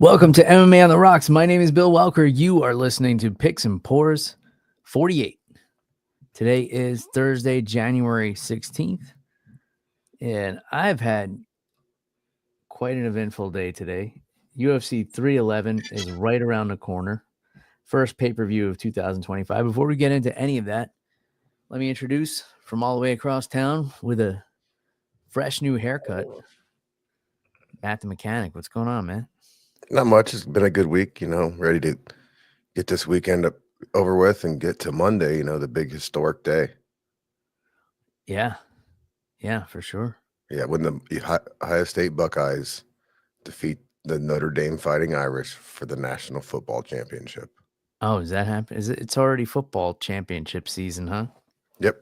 Welcome to MMA on the Rocks. My name is Bill Welker. You are listening to Picks and Pours 48. Today is Thursday, January 16th, and I've had quite an eventful day today. UFC 311 is right around the corner. First pay-per-view of 2025. Before we get into any of that, let me introduce from all the way across town with a fresh new haircut, Matt the Mechanic. What's going on, man? Not much. It's been a good week, ready to get this weekend over with and get to Monday, the big historic day. Yeah, for sure. Yeah, when the Ohio State Buckeyes defeat the Notre Dame Fighting Irish for the National Football Championship. Oh, is that happen? It's already football championship season, huh? Yep.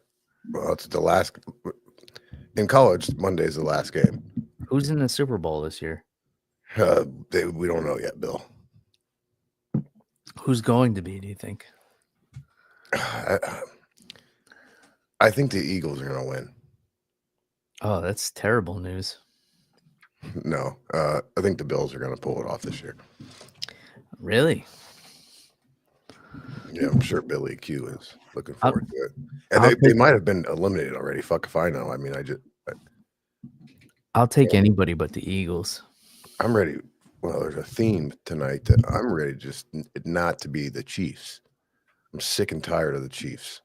Well, it's the last in college. Monday's the last game. Who's in the Super Bowl this year? We don't know yet, Bill. Who's going to be, do you think? I think the Eagles are going to win. Oh, that's terrible news. No, I think the Bills are going to pull it off this year. Really? Yeah, I'm sure Billy Q is looking forward to it. And they might have been eliminated already. Fuck if I know. I mean, I'll take anybody but the Eagles. I'm ready. Well, there's a theme tonight that I'm ready just not to be the Chiefs. I'm sick and tired of the Chiefs.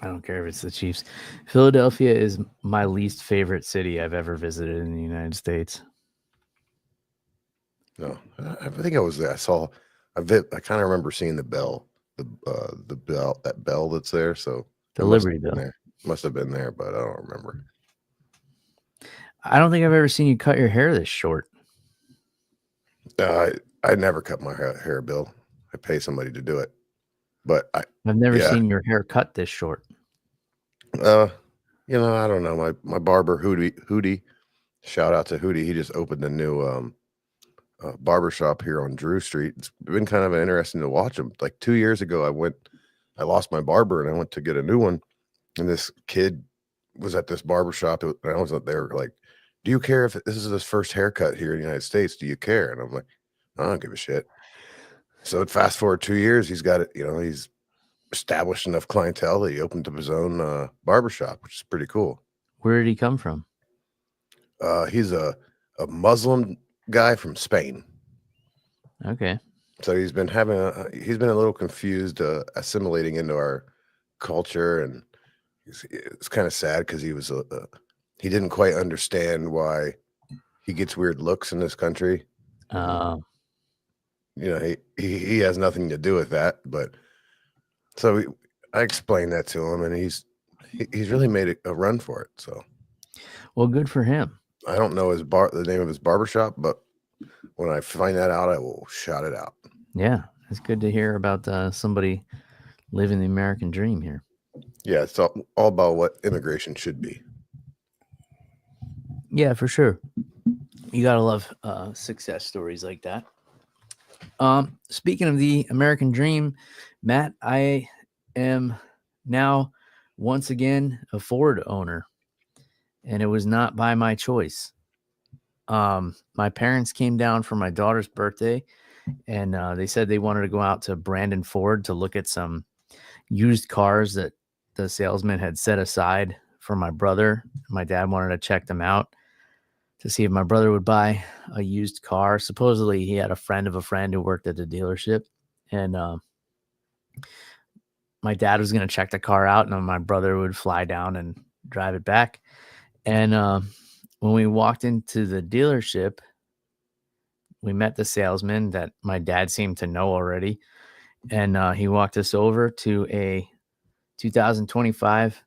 I don't care if it's the Chiefs. Philadelphia is my least favorite city I've ever visited in the United States. No, I think I was there. I kind of remember seeing the bell, that bell that's there. So the Liberty Bell must have been there, but I don't remember. I don't think I've ever seen you cut your hair this short. I never cut my hair, Bill. I pay somebody to do it, but I've never seen your hair cut this short. I don't know. My barber Hootie, shout out to Hootie. He just opened a new barbershop here on Drew Street. It's been kind of interesting to watch him. Like 2 years ago, I lost my barber and I went to get a new one, and this kid was at this barbershop and I was up there like, do you care if this is his first haircut here in the United States? Do you care? And I'm like, I don't give a shit. So fast forward 2 years, he's got it. He's established enough clientele that he opened up his own barbershop, which is pretty cool. Where did he come from? He's a Muslim guy from Spain. Okay. So he's been a little confused assimilating into our culture, and it's kind of sad because he didn't quite understand why he gets weird looks in this country. He has nothing to do with that, but so I explained that to him, and he's really made a run for it. So, well, good for him. I don't know the name of his barbershop, but when I find that out, I will shout it out. Yeah, it's good to hear about somebody living the American dream here. Yeah, it's all about what immigration should be. Yeah, for sure. You gotta love success stories like that. Speaking of the American dream, Matt, I am now once again a Ford owner, and it was not by my choice. My parents came down for my daughter's birthday, and they said they wanted to go out to Brandon Ford to look at some used cars that the salesman had set aside for my brother. My dad wanted to check them out to see if my brother would buy a used car. Supposedly he had a friend of a friend who worked at the dealership, and my dad was going to check the car out, and then my brother would fly down and drive it back. And when we walked into the dealership, we met the salesman that my dad seemed to know already. And he walked us over to a 2025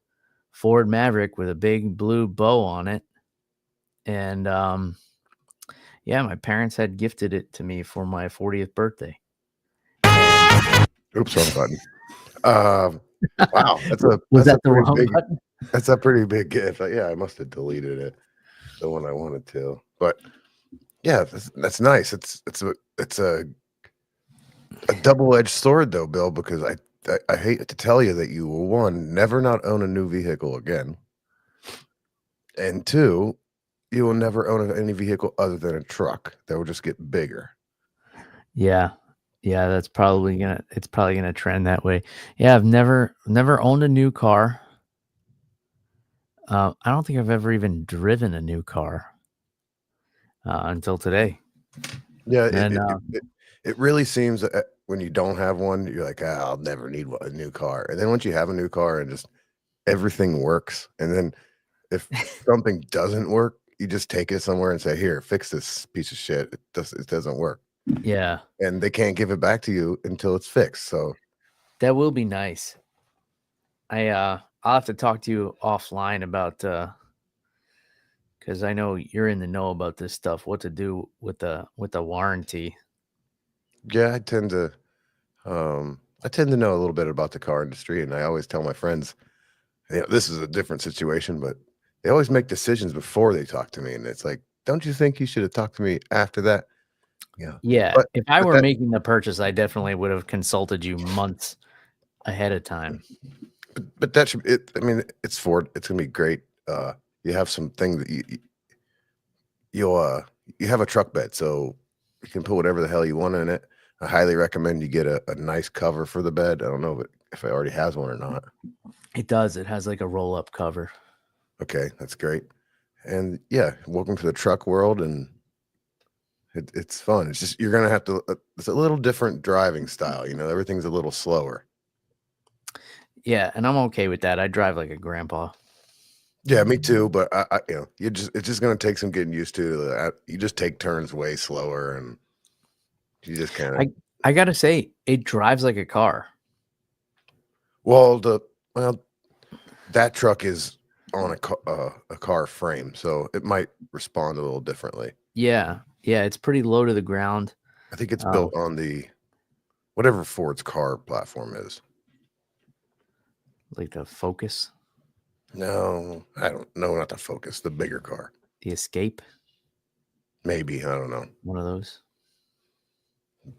Ford Maverick with a big blue bow on it. And my parents had gifted it to me for my 40th birthday. Oops, wrong button. Wow, that's a button? That's a pretty big gift. Yeah, I must have deleted it, the one I wanted to. But yeah, that's nice. It's a double-edged sword though, Bill, because I hate to tell you that you will, one, never not own a new vehicle again, and two, you will never own any vehicle other than a truck that will just get bigger. Yeah. Yeah, it's probably gonna trend that way. Yeah, I've never owned a new car. I don't think I've ever even driven a new car, until today. Yeah, And, it really seems that when you don't have one, you're like, "Ah, I'll never need a new car." And then once you have a new car and just everything works, and then if something doesn't work, you just take it somewhere and say, "Here, fix this piece of shit. It doesn't work." yeah, And they can't give it back to you until it's fixed. So, that will be nice. I'll have to talk to you offline about, because I know you're in the know about this stuff, what to do with the warranty. yeah, I tend to know a little bit about the car industry, and I always tell my friends, this is a different situation, but they always make decisions before they talk to me, and it's like, "Don't you think you should have talked to me after that?" Yeah, Yeah, but if I but were that making the purchase, I definitely would have consulted you months ahead of time. but that should it I mean, it's Ford, it's gonna be great. You have some things that you'll, you have a truck bed, so you can put whatever the hell you want in it. I highly recommend you get a nice cover for the bed. I don't know if it already has one or not. It does, it has, like, a roll-up cover. Okay, that's great. And yeah, welcome to the truck world, and it's fun. It's just you're gonna have to. It's a little different driving style. Everything's a little slower. Yeah, and I'm okay with that, I drive like a grandpa. Yeah, me too. But it's just gonna take some getting used to. You just take turns way slower, and you just kind of. I I gotta say, it drives like a car. Well, that truck is on a car frame, so it might respond a little differently. Yeah, yeah, it's pretty low to the ground. I think it's Um, built on the whatever Ford's car platform is. like the Focus, No, I don't know. Not the Focus, the bigger car. the Escape, Maybe I don't know. one of those.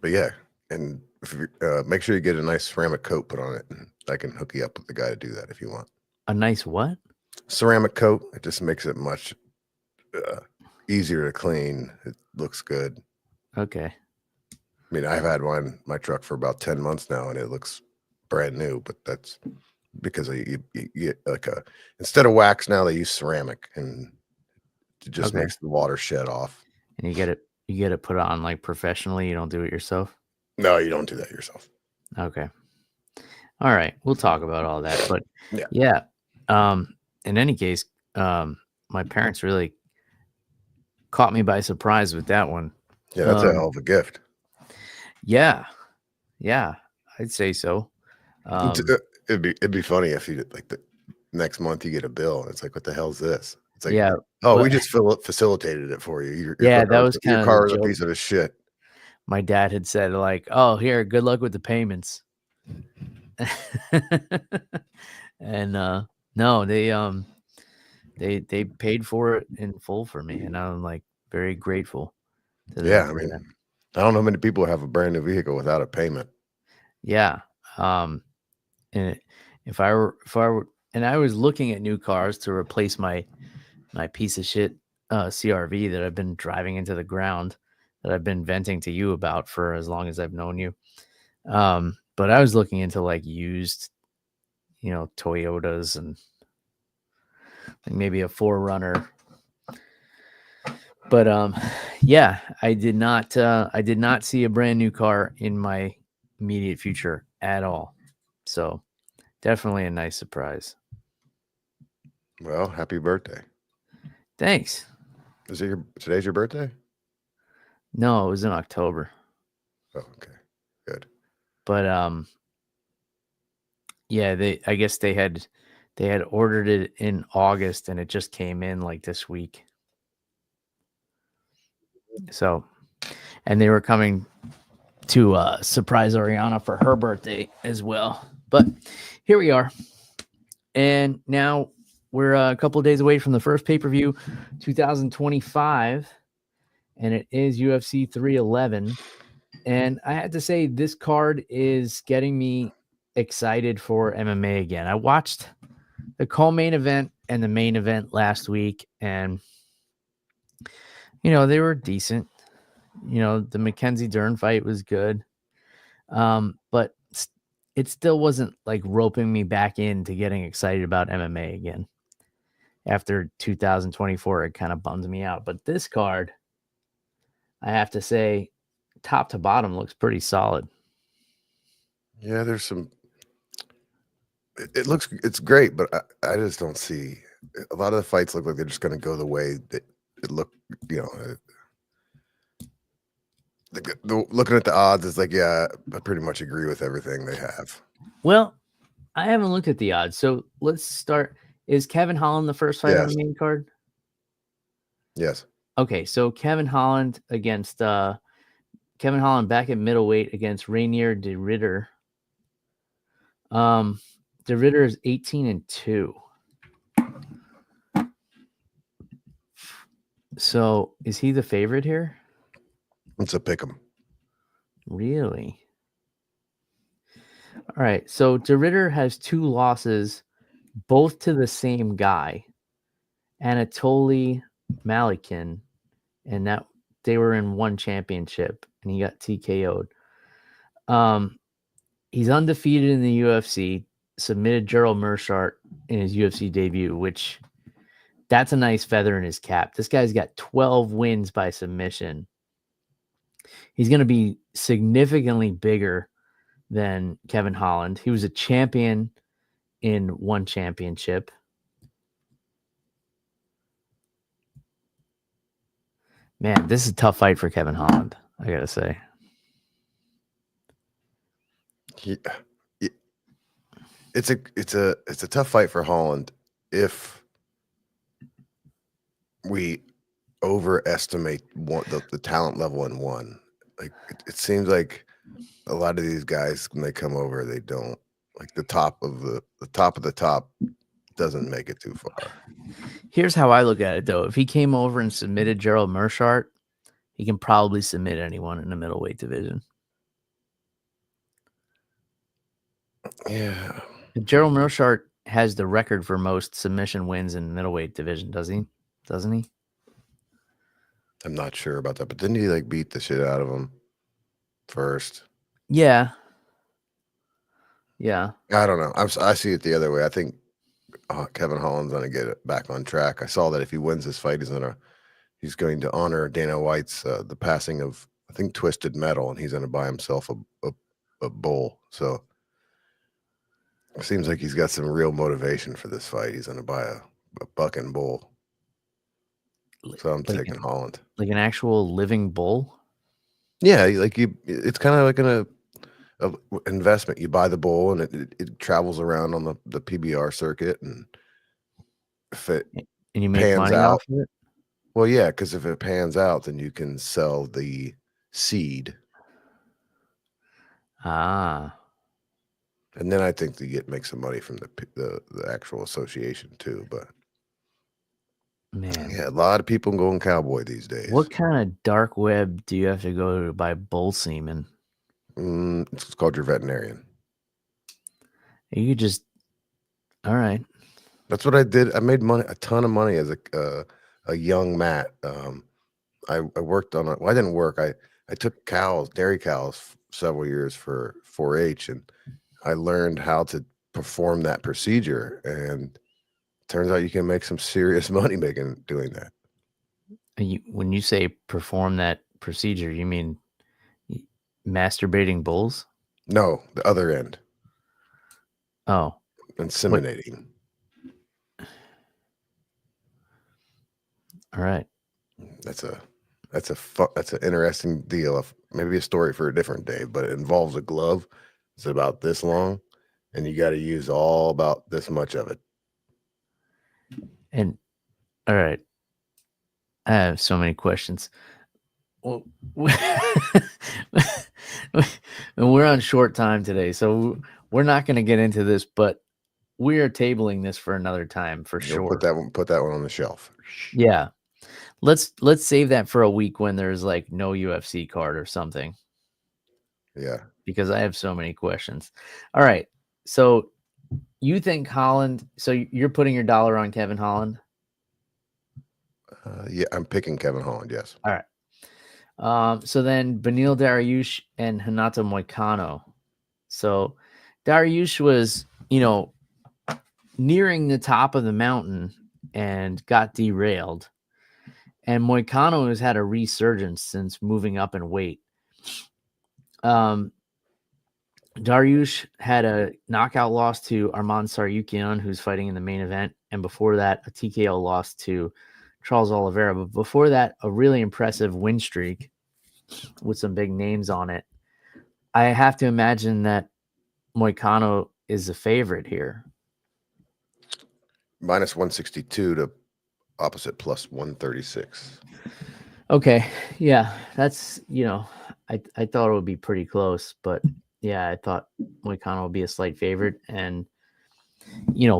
But yeah, and if you make sure you get a nice ceramic coat put on it, and I can hook you up with the guy to do that if you want. A nice what? Ceramic coat, it just makes it much uh, easier to clean. It looks good. Okay. I mean, I've had my truck for about 10 months now, and it looks brand new. But that's because you get like instead of wax now they use ceramic, and it just Okay. makes the water shed off. And you get it put on, like, professionally, you don't do it yourself? No, you don't do that yourself. Okay. Alright, we'll talk about all that, but Yeah, yeah, um, in any case, my parents really caught me by surprise with that one. yeah, that's a Um, hell of a gift. yeah, yeah, I'd say so. It's, Um, it'd be funny if you did, like the next month you get a bill and it's like, what the hell is this? It's like, yeah, oh, well, we just facilitated it for you. yeah, that was Your kinda the car was a joke. piece of shit. My dad had said, like, "Oh, here, good luck with the payments." And, no, they paid for it in full for me, and I'm, like, very grateful to them Yeah, I for mean, that. I don't know many people have a brand new vehicle without a payment. Yeah, um, and if I were and I was looking at new cars to replace my piece of shit, CRV that I've been driving into the ground, that I've been venting to you about for as long as I've known you. But I was looking into, like, used, Toyotas and, like, maybe a 4Runner. But, yeah, I did not see a brand new car in my immediate future at all. So, definitely a nice surprise. Well, happy birthday. Thanks. Today's your birthday? No, it was in October. Oh, okay. Good. But, yeah, I guess they had ordered it in August and it just came in, like, this week. So, and they were coming to, surprise Ariana for her birthday as well. But here we are. And now we're a couple of days away from the first pay-per-view, 2025, and it is UFC 311. And I had to say, this card is getting me excited for MMA again. I watched the co-main event and the main event last week, and they were decent. The Mackenzie Dern fight was good. But it still wasn't like roping me back into getting excited about MMA again. After 2024, it kind of bums me out. But this card, I have to say, top to bottom looks pretty solid. Yeah, there's some. It's great, but I just don't see a lot of the fights look like they're just going to go the way that it look. You know, looking at the odds, it's like, yeah, I pretty much agree with everything they have. Well, I haven't looked at the odds, so let's start. Is Kevin Holland the first fight on Yes. the main card? Yes. Okay, so Kevin Holland against Kevin Holland back at middleweight against Rainier de Ritter. De Ritter is 18-2. So is he the favorite here? It's a pick 'em. Really? All right. So de Ritter has 2 losses, both to the same guy, Anatoly Malikin, and that they were in one championship, and he got TKO'd. He's undefeated in the UFC. Submitted Gerald Meerschaert in his UFC debut, which that's a nice feather in his cap. This guy's got 12 wins by submission. He's going to be significantly bigger than Kevin Holland. He was a champion in one championship. Man, this is a tough fight for Kevin Holland, I got to say. It's a tough fight for Holland if we overestimate the talent level in one. Like it seems like a lot of these guys when they come over, they don't like the top of the top doesn't make it too far. Here's how I look at it, though. If he came over and submitted Gerald Meerschaert, he can probably submit anyone in the middleweight division. Yeah. Gerald Meerschaert has the record for most submission wins in the middleweight division, doesn't he? I'm not sure about that, but didn't he like beat the shit out of him first? Yeah. Yeah. I don't know. I see it the other way. I think Kevin Holland's going to get it back on track. I saw that if he wins this fight, he's going to honor Dana White's the passing of, I think, Twisted Metal, and he's going to buy himself a bull. So it seems like he's got some real motivation for this fight. He's going to buy a bucking bull. So I'm taking Holland. Like an actual living bull? Yeah, it's kind of like an investment. You buy the bull, and it travels around on the PBR circuit, and if it and you make money out, off of it. Well, yeah, because if it pans out, then you can sell the seed. Ah. And then I think you make some money from the actual association too. But man, yeah, a lot of people going cowboy these days. What kind of dark web do you have to go to buy bull semen? It's called your veterinarian. You could just, all right. That's what I did. I made a ton of money as a young Matt. I worked on it. Well, I didn't work. I took dairy cows several years for 4-H, and I learned how to perform that procedure. And turns out you can make some serious money doing that. When you say perform that procedure, you mean masturbating bulls? No, the other end. Oh, inseminating. All right. That's an interesting deal. Maybe a story for a different day, but it involves a glove. It's about this long, and you got to use all about this much of it. And all right, I have so many questions. Well, we're on short time today, so we're not going to get into this, but we are tabling this for another time for sure. Put that one on the shelf. Yeah. Let's save that for a week when there's like no UFC card or something. Yeah. Because I have so many questions. All right. So you think Holland, so you're putting your dollar on Kevin Holland? Yeah, I'm picking Kevin Holland, yes. All right. So then Benil Dariush and Hinata Moicano. So Dariush was, nearing the top of the mountain and got derailed. And Moicano has had a resurgence since moving up in weight. Dariush had a knockout loss to Arman Tsarukyan, who's fighting in the main event. And before that, a TKO loss to Charles Oliveira. But before that, a really impressive win streak with some big names on it. I have to imagine that Moicano is a favorite here. Minus 162 to opposite plus 136. Okay. Yeah. That's, I thought it would be pretty close, but yeah, I thought Moicano would be a slight favorite, and,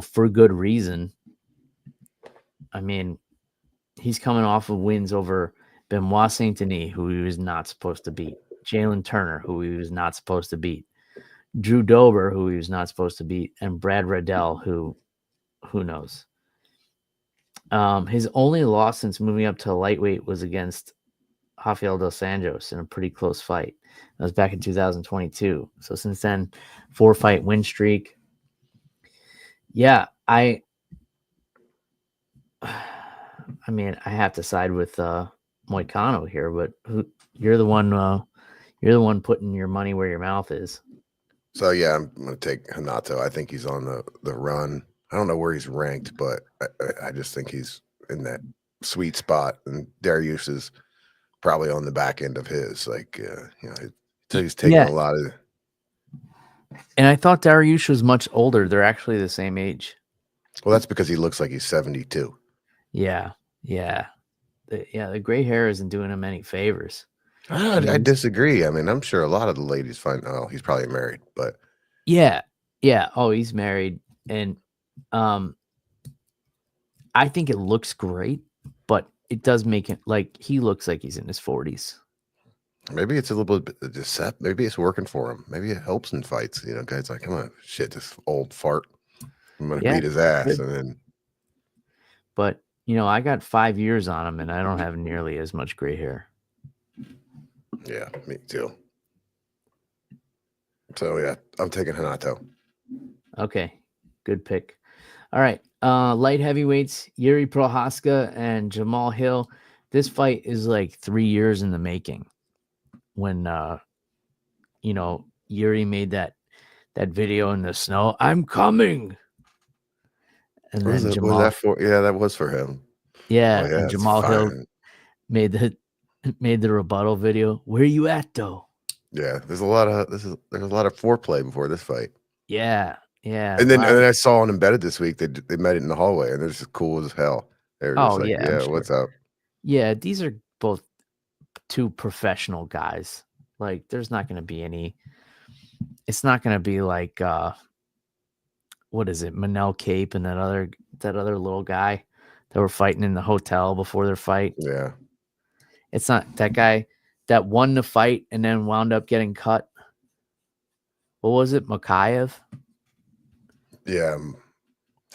for good reason. I mean, he's coming off of wins over Benoit Saint-Denis, who he was not supposed to beat, Jalen Turner, who he was not supposed to beat, Drew Dober, who he was not supposed to beat, and Brad Riddell, who knows. His only loss since moving up to lightweight was against Rafael dos Anjos in a pretty close fight. That was back in 2022. So since then, 4-fight win streak. Yeah, I mean, I have to side with Moicano here, but you're the one putting your money where your mouth is. So yeah, I'm gonna take Hanato. I think he's on the run. I don't know where he's ranked, but I just think he's in that sweet spot. And Darius is probably on the back end of his. Like, so he's taking a lot of. And I thought Darius was much older. They're actually the same age. Well, that's because he looks like he's 72. Yeah. The gray hair isn't doing him any favors. I disagree. I mean, I'm sure a lot of the ladies find, oh, he's probably married, but yeah. Oh, he's married, and I think it looks great, but it does make it like he looks like he's in his 40s. Maybe it's a little bit deceptive. Maybe it's working for him. Maybe it helps in fights. Guys like, come on, shit, this old fart. I'm gonna beat his ass, and then. But I got 5 years on him, and I don't have nearly as much gray hair. Yeah, me too. So yeah, I'm taking Hanato. Okay, good pick. All right, light heavyweights, Yuri Prohaska and Jamal Hill. This fight is like 3 years in the making. When Yuri made that video in the snow, I'm coming. And then Jamal, was that for? Yeah, that was for him. Yeah, and Jamal Hill made the rebuttal video. Where you at though? Yeah, there's a lot of foreplay before this fight. Yeah. And then I saw on Embedded this week they met it in the hallway, and they're just cool as hell. They were just like, yeah, sure. What's up? Yeah, these are both two professional guys. Like, there's not going to be any. It's not going to be like what is it, Manel Cape and that other little guy that were fighting in the hotel before their fight. Yeah, it's not that guy that won the fight and then wound up getting cut. What was it, Makayev? Yeah.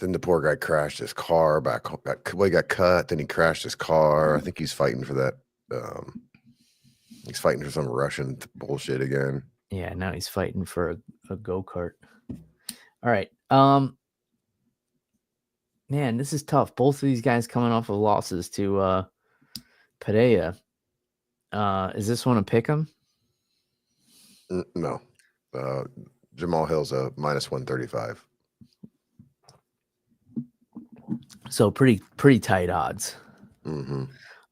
Then the poor guy crashed his car he got cut. Then he crashed his car. I think he's fighting for that. He's fighting for some Russian bullshit again. Yeah, now he's fighting for a go-kart. All right. Man, this is tough. Both of these guys coming off of losses to Pereira. Is this one a pick 'em? No. Jamal Hill's a minus 135. So pretty tight odds. Mm-hmm.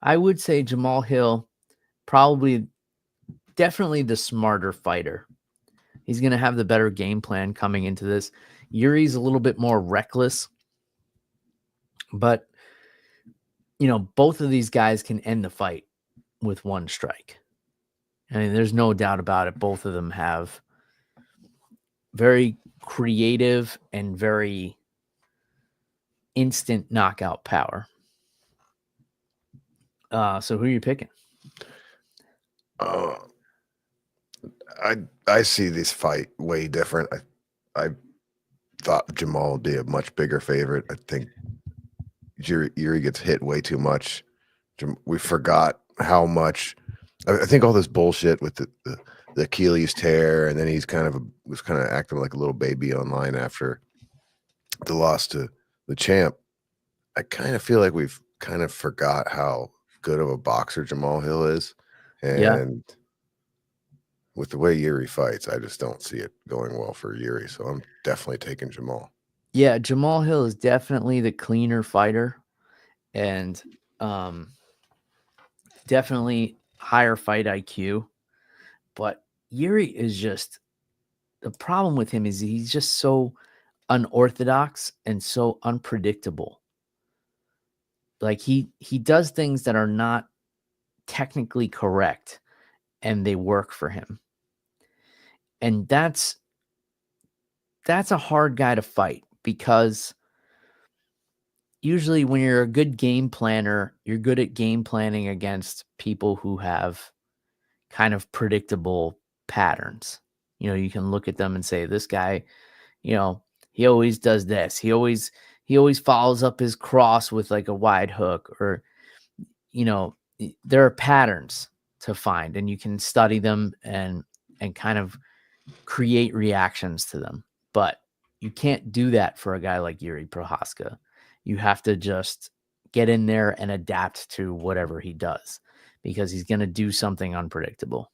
I would say Jamal Hill definitely the smarter fighter. He's going to have the better game plan coming into this. Yuri's a little bit more reckless, but both of these guys can end the fight with one strike. I mean, there's no doubt about it. Both of them have very creative and very instant knockout power. So who are you picking? I see this fight way different. I thought Jamal would be a much bigger favorite. I think Yuri gets hit way too much. We forgot how much I think all this bullshit with the Achilles tear, and then he's was kind of acting like a little baby online after the loss to the champ. I kind of feel like we've kind of forgot how good of a boxer Jamal Hill is, Yeah. and with the way Yuri fights, I just don't see it going well for Yuri. So I'm definitely taking Jamal. Yeah, Jamal Hill is definitely the cleaner fighter and definitely higher fight IQ. But Yuri is just the problem with him is he's just so unorthodox and so unpredictable. Like he does things that are not technically correct and they work for him. And that's a hard guy to fight because usually when you're a good game planner, you're good at game planning against people who have kind of predictable patterns. You can look at them and say, this guy, he always does this. He always follows up his cross with like a wide hook or, there are patterns to find and you can study them and kind of create reactions to them. But you can't do that for a guy like Yuri Prohaska. You have to just get in there and adapt to whatever he does because he's going to do something unpredictable.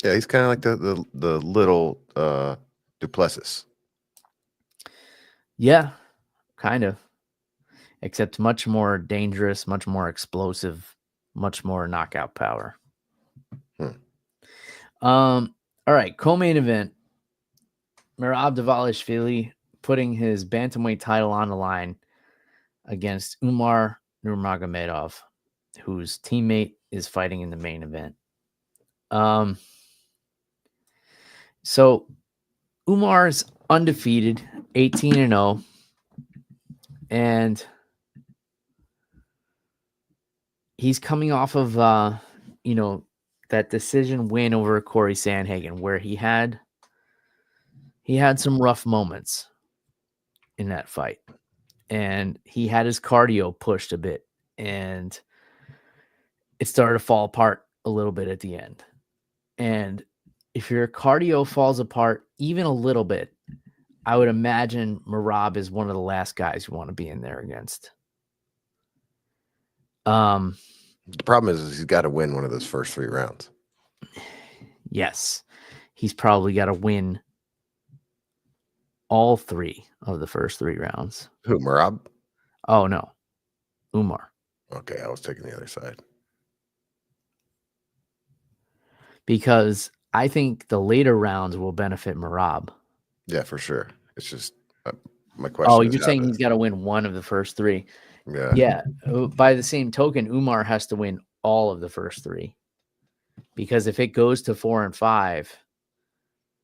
Yeah, he's kind of like the little Duplessis. Yeah, kind of. Except much more dangerous, much more explosive, much more knockout power. Hmm. All right, co-main event. Merab Dvalishvili putting his bantamweight title on the line against Umar Nurmagomedov, whose teammate is fighting in the main event. So Umar's undefeated, 18-0, and he's coming off of that decision win over Corey Sandhagen, where he had some rough moments in that fight, and he had his cardio pushed a bit, and it started to fall apart a little bit at the end. And if your cardio falls apart even a little bit, I would imagine Merab is one of the last guys you want to be in there against. The problem is he's got to win one of those first 3 rounds. Yes, he's probably got to win all 3 of the first 3 rounds. Who, Merab? Oh, no. Umar. Okay, I was taking the other side. Because I think the later rounds will benefit Merab. Yeah, for sure. It's just my Oh, question is you're saying he's got to win one of the first 3. Yeah. Yeah. By the same token, Umar has to win all of the first 3. Because if it goes to 4 and 5,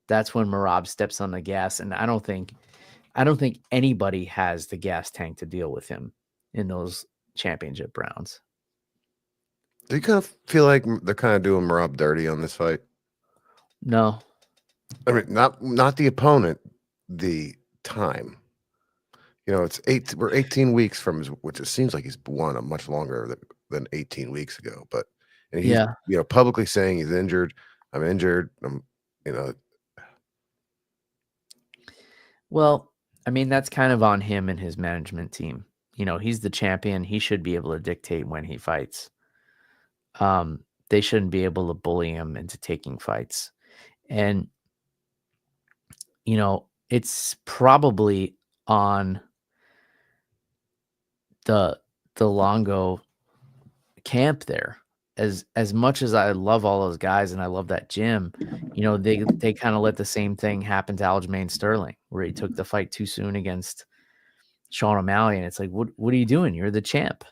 that's when Merab steps on the gas. And I don't think anybody has the gas tank to deal with him in those championship rounds. Do you kind of feel like they're kind of doing Merab dirty on this fight? No. I mean, not the opponent, the time. We're 18 weeks from which it seems like he's won a much longer than 18 weeks ago. And he's Yeah. publicly saying he's injured. I'm injured. You know, Well, I mean, that's kind of on him and his management team. He's the champion. He should be able to dictate when he fights. They shouldn't be able to bully him into taking fights. And, it's probably on the Longo camp there. As much as I love all those guys and I love that gym, they kind of let the same thing happen to Aljamain Sterling, where he took the fight too soon against Sean O'Malley, and it's like, what are you doing? You're the champ.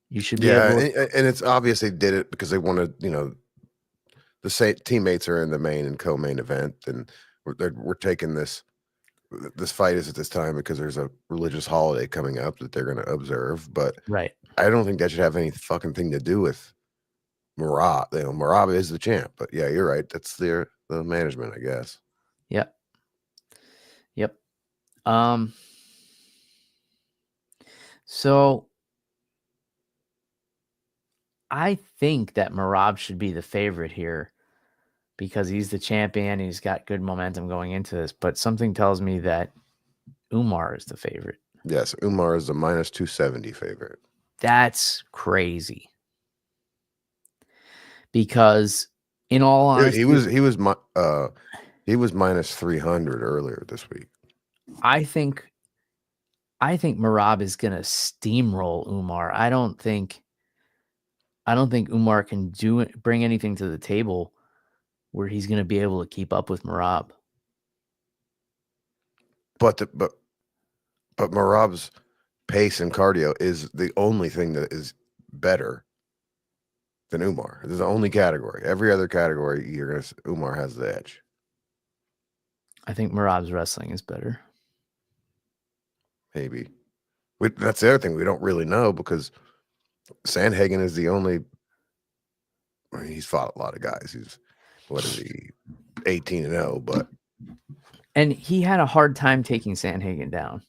You should be yeah, able to. and it's obvious they did it because they wanted, the same teammates are in the main and co-main event, and we're taking this fight is at this time because there's a religious holiday coming up that they're going to observe. But Right. I don't think that should have any fucking thing to do with Merab. Merab is the champ. But yeah, you're right. That's the management, I guess. Yep. Yep. So I think that Merab should be the favorite here because he's the champion. He's got good momentum going into this, but something tells me that Umar is the favorite. Yes, Umar is the minus 270 favorite. That's crazy. Because in all honesty, he was minus 300 earlier this week. I think Merab is going to steamroll Umar. I don't think Umar can bring anything to the table where he's going to be able to keep up with Merab. But Merab's pace and cardio is the only thing that is better than Umar. This is the only category. Every other category, Umar has the edge. I think Merab's wrestling is better. Maybe. That's the other thing we don't really know because Sandhagen is the only. I mean, he's fought a lot of guys. He's 18-0, but and he had a hard time taking Sandhagen down.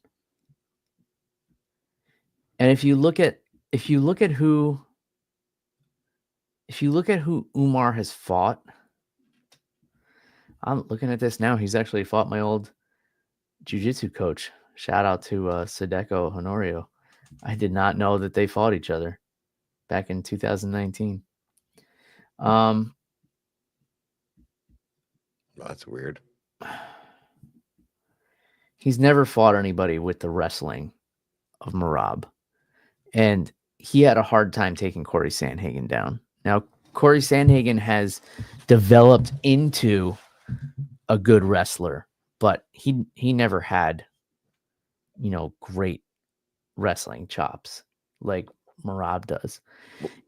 And if you look at who Umar has fought, I'm looking at this now. He's actually fought my old jiu-jitsu coach. Shout out to Sadeko Honorio. I did not know that they fought each other back in 2019. That's weird. He's never fought anybody with the wrestling of Merab. And he had a hard time taking Corey Sandhagen down. Now, Corey Sandhagen has developed into a good wrestler, but he never had, great wrestling chops like Merab does.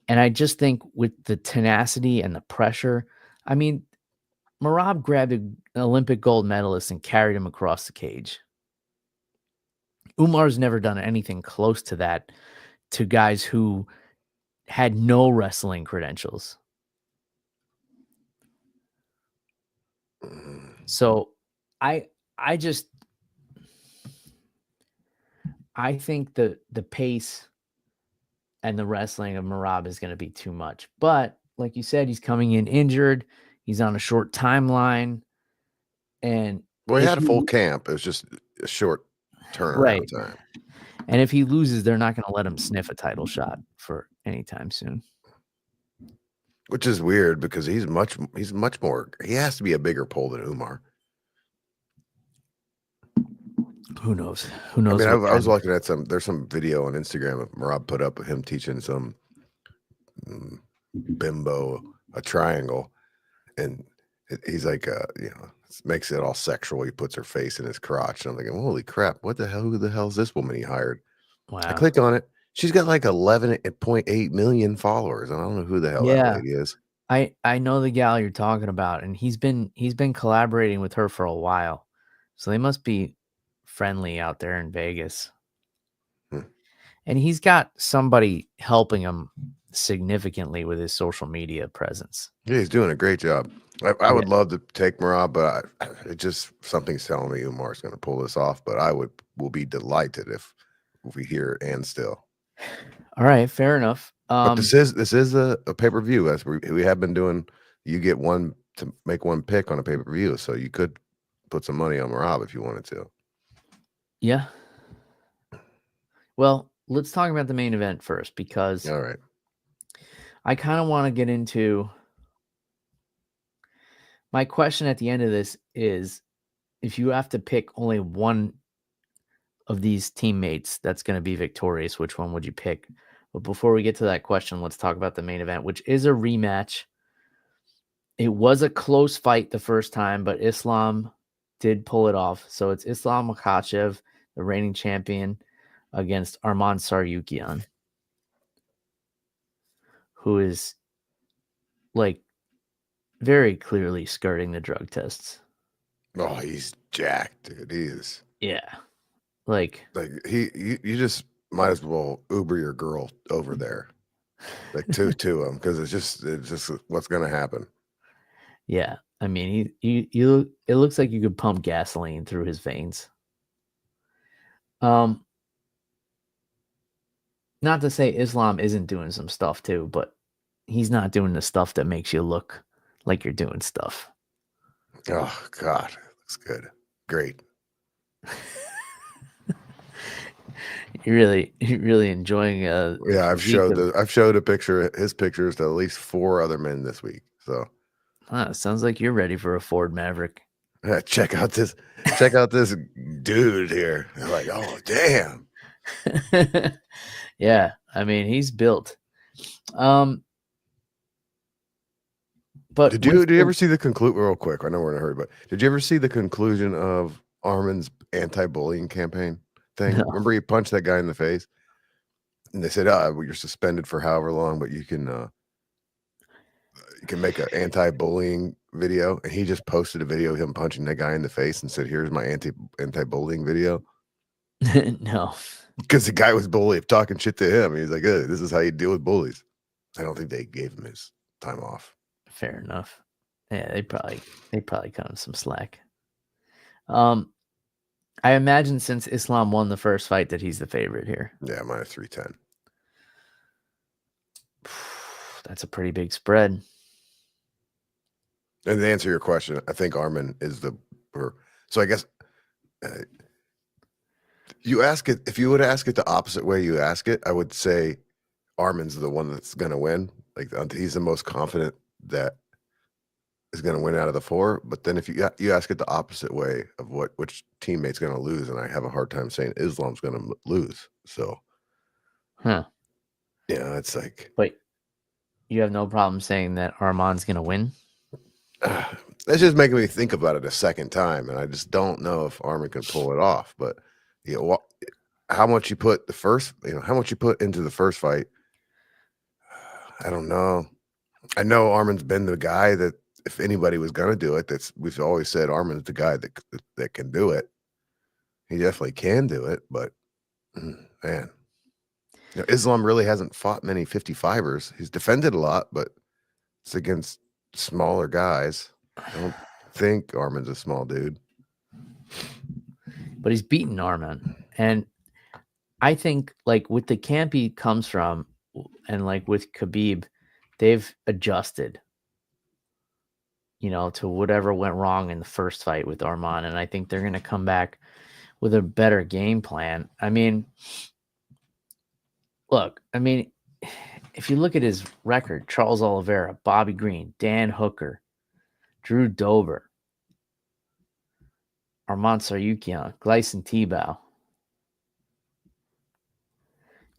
And I just think with the tenacity and the pressure, I mean, Merab grabbed an Olympic gold medalist and carried him across the cage. Umar's never done anything close to that to guys who had no wrestling credentials. So I think the pace and the wrestling of Merab is going to be too much. But like you said, he's coming in injured. He's on a short timeline. And he had a full camp. It was just a short turnaround time. And if he loses, they're not going to let him sniff a title shot for anytime soon. Which is weird because he's much more. He has to be a bigger pole than Umar. Who knows? I mean, I was looking at there's some video on Instagram of Merab put up of him teaching some bimbo a triangle, and he's like, makes it all sexual. He puts her face in his crotch, and I'm thinking, holy crap, what the hell? Who the hell is this woman he hired? Wow. I clicked on it. She's got like 11.8 million followers. I don't know who the hell that lady is. I know the gal you're talking about, and he's been collaborating with her for a while, so they must be friendly out there in Vegas. And he's got somebody helping him significantly with his social media presence. Yeah, he's doing a great job. I would love to take Merab, but it just something's telling me Umar's going to pull this off. But I will be delighted if we hear and still. All right, fair enough. But this is a pay-per-view, as we have been doing. You get one to make one pick on a pay-per-view, so you could put some money on Merab if you wanted to. Yeah. Well, let's talk about the main event first, because all right, I kind of want to get into my question at the end of this is, if you have to pick only one of these teammates that's going to be victorious, which one would you pick? But before we get to that question, let's talk about the main event, which is a rematch. It was a close fight the first time, but Islam did pull it off. So it's Islam Makhachev, the reigning champion, against Arman Tsarukyan, who is like very clearly skirting the drug tests. Oh, he's jacked, dude. He is. Yeah. Like you just might as well Uber your girl over there, like to him, because it's just what's gonna happen. Yeah, I mean, it looks like you could pump gasoline through his veins. Not to say Islam isn't doing some stuff too, but he's not doing the stuff that makes you look like you're doing stuff. Oh God, looks good. Great. You're really enjoying the Yeah, physique of. I've showed his pictures to at least 4 other men this week. So Sounds like you're ready for a Ford Maverick. check out this dude here. They're like, oh damn. Yeah, I mean he's built. Um, but Did you ever see the conclude real quick? I know we're in a hurry, but did you ever see the conclusion of Armin's anti-bullying campaign thing? No, Remember he punched that guy in the face? And they said, well, you're suspended for however long, but you can make an anti-bullying video. And he just posted a video of him punching that guy in the face and said, here's my anti-bullying video. no, Because the guy was talking shit to him. He's like, hey, this is how you deal with bullies. I don't think they gave him his time off. fair enough. Yeah, they probably cut him some slack. I imagine since Islam won the first fight that he's the favorite here. Yeah, minus 310. That's a pretty big spread. And to answer your question, I think Armin is so I guess you ask it, if you would ask it the opposite way you ask it, I would say Armin's the one that's going to win. Like he's the most confident that is going to win out of the 4. But then if you ask it the opposite way of which teammate's going to lose, and I have a hard time saying Islam's going to lose. So, Huh. yeah, it's like. But you have no problem saying that Arman's going to win? That's just making me think about it a second time, and I just don't know if Armin can pull it off. But how much you put how much you put into the first fight, I don't know. I know Armin's been the guy that if anybody was going to do it, we've always said Armin's the guy that can do it. He definitely can do it, but man, Islam really hasn't fought many 55ers. He's defended a lot, but it's against smaller guys. I don't think Armin's a small dude. But he's beaten Arman. And I think like with the camp he comes from and like with Khabib, they've adjusted, to whatever went wrong in the first fight with Arman. And I think they're going to come back with a better game plan. I mean, look, if you look at his record, Charles Oliveira, Bobby Green, Dan Hooker, Drew Dober, Arman Tsarukyan, Gleison Tebow.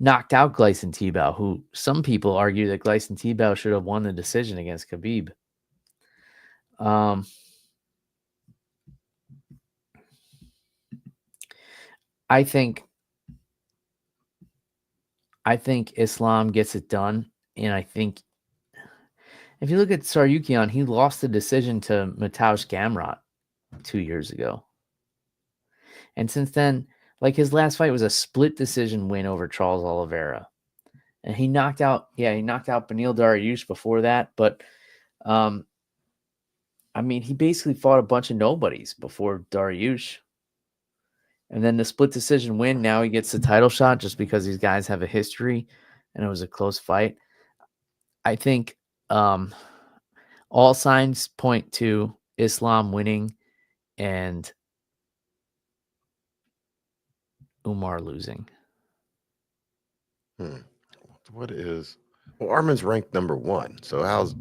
Knocked out Gleison Tebow, who some people argue that Gleison Tebow should have won the decision against Khabib. I think Islam gets it done, and I think if you look at Tsarukyan, he lost the decision to Mateusz Gamrot 2 years ago. And since then, like his last fight was a split decision win over Charles Oliveira. And he knocked out Beneil Dariush before that. But, he basically fought a bunch of nobodies before Dariush. And then the split decision win, now he gets the title shot just because these guys have a history and it was a close fight. I think all signs point to Islam winning and Umar losing. What is... Well, Armin's ranked number 1. So how's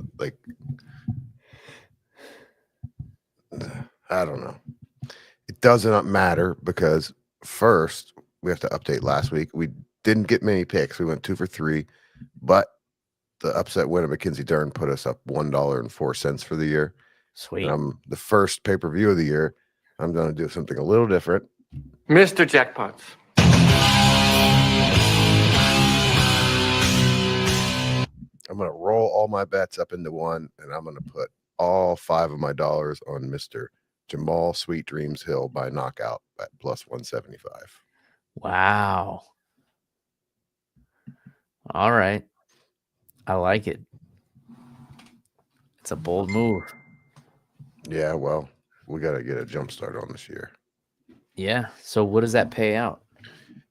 I don't know. It does not matter because first we have to update last week. We didn't get many picks. We went 2 for 3, but the upset win of Mackenzie Dern put us up $1.04 for the year. Sweet. And I'm the first pay-per-view of the year. I'm going to do something a little different. Mr. Jackpots. I'm going to roll all my bets up into one, and I'm going to put all 5 of my dollars on Mr. Jamal Sweet Dreams Hill by knockout at plus 175. Wow. All right. I like it. It's a bold move. Yeah, well, we got to get a jump start on this year. Yeah. So what does that pay out?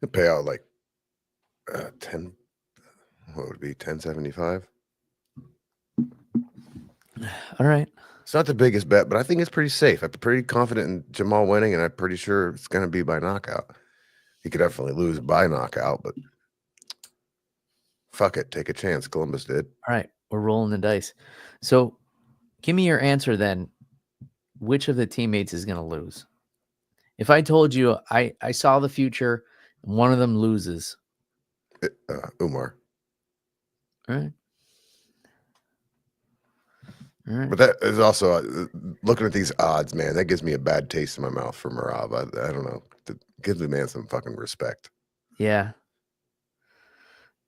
It pay out like 10. What would it be? 1075. All right. It's not the biggest bet, but I think it's pretty safe. I'm pretty confident in Jamal winning, and I'm pretty sure it's going to be by knockout. He could definitely lose by knockout, but fuck it. Take a chance. Columbus did. All right. We're rolling the dice. So give me your answer then. Which of the teammates is going to lose? If I told you I saw the future and one of them loses. Umar. All right. All right. But that is also looking at these odds, man. That gives me a bad taste in my mouth for Marab. I don't know. It gives the man some fucking respect. Yeah.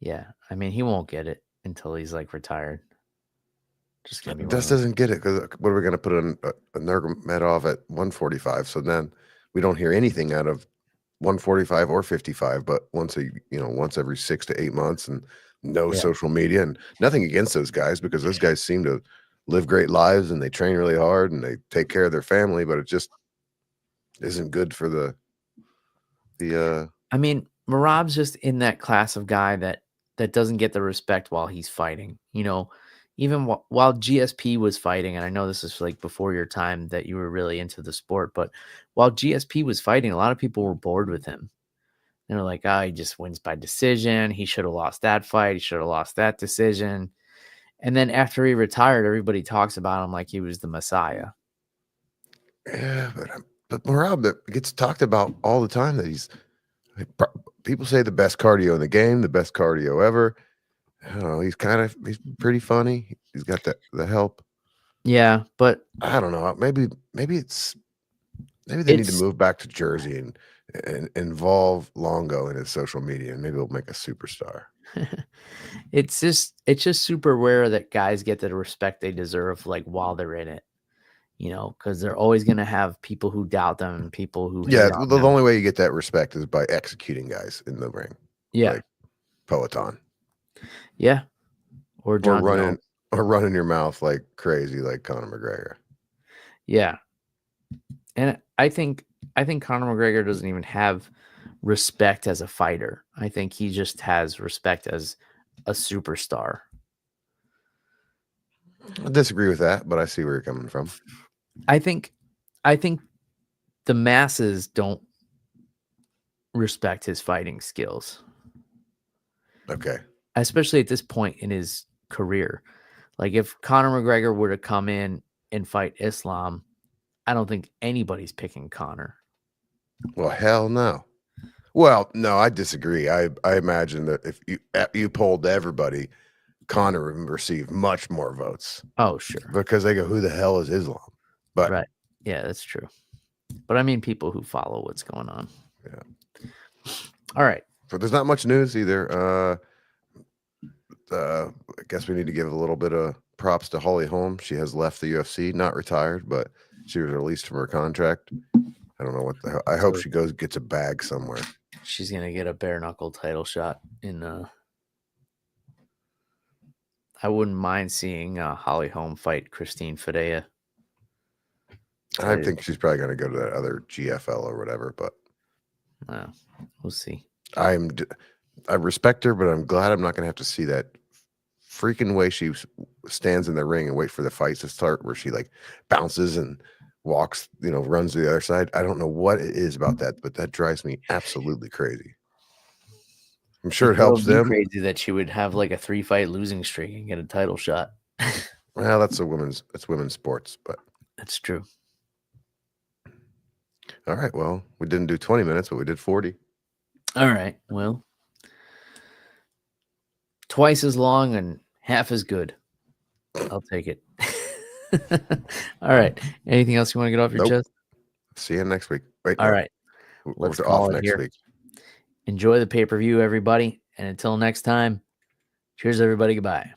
Yeah. I mean, he won't get it until he's like retired. Just gonna be Dust doesn't get it because what are we going to put a Nurmagomedov at 145? So then we don't hear anything out of 145 or 55, but once every 6 to 8 months, and no social media, and nothing against those guys because those guys seem to live great lives and they train really hard and they take care of their family, but it just isn't good for the I mean, Marab's just in that class of guy that doesn't get the respect while he's fighting. You know, even while GSP was fighting, and I know this is like before your time that you were really into the sport, but while GSP was fighting, a lot of people were bored with him. They were like, oh, he just wins by decision. He should have lost that fight. He should have lost that decision. And then after he retired, everybody talks about him like he was the Messiah. Yeah, but Marab that gets talked about all the time that he's people say the best cardio in the game, the best cardio ever. I don't know. He's pretty funny. He's got the help. Yeah, but I don't know. Maybe they need to move back to Jersey and involve Longo in his social media, and maybe he'll make a superstar. it's just super rare that guys get the respect they deserve like while they're in it. You know, because they're always going to have people who doubt them and people who hate on the them. only way you get that respect is by executing guys in the ring. Yeah, like Peloton. Yeah, or John Jones. running your mouth like crazy, like Conor McGregor. Yeah, and I think Conor McGregor doesn't even have respect as a fighter. I think he just has respect as a superstar. I disagree with that, but I see where you're coming from. I think the masses don't respect his fighting skills. Okay. Especially at this point in his career. Like if Conor McGregor were to come in and fight Islam, I don't think anybody's picking Conor. Well, hell no. Well, no, I disagree. I imagine that if you polled everybody, Conor would receive much more votes. Oh, sure. Because they go, who the hell is Islam? But right. Yeah, that's true. But I mean people who follow what's going on. Yeah. All right. So there's not much news either. I guess we need to give a little bit of props to Holly Holm. She has left the UFC, not retired, but she was released from her contract. I don't know what the hell. I hope she gets a bag somewhere. She's gonna get a bare knuckle title shot in. I wouldn't mind seeing Holly Holm fight Christine Fedea. I think she's probably gonna go to that other GFL or whatever, but we'll see. I respect her, but I'm glad I'm not gonna have to see that freaking way she stands in the ring and wait for the fights to start, where she like bounces and walks, runs to the other side. I don't know what it is about that, but that drives me absolutely crazy. I'm sure it helps them. Crazy that she would have like a 3-fight losing streak and get a title shot. Well, that's women's sports, but that's true. All right. Well, we didn't do 20 minutes, but we did 40. All right. Well, twice as long and half as good. I'll take it. All right. Anything else you want to get off your chest? See you next week. Wait. All right. Let's call it next week. Enjoy the pay-per-view, everybody. And until next time, cheers, everybody. Goodbye.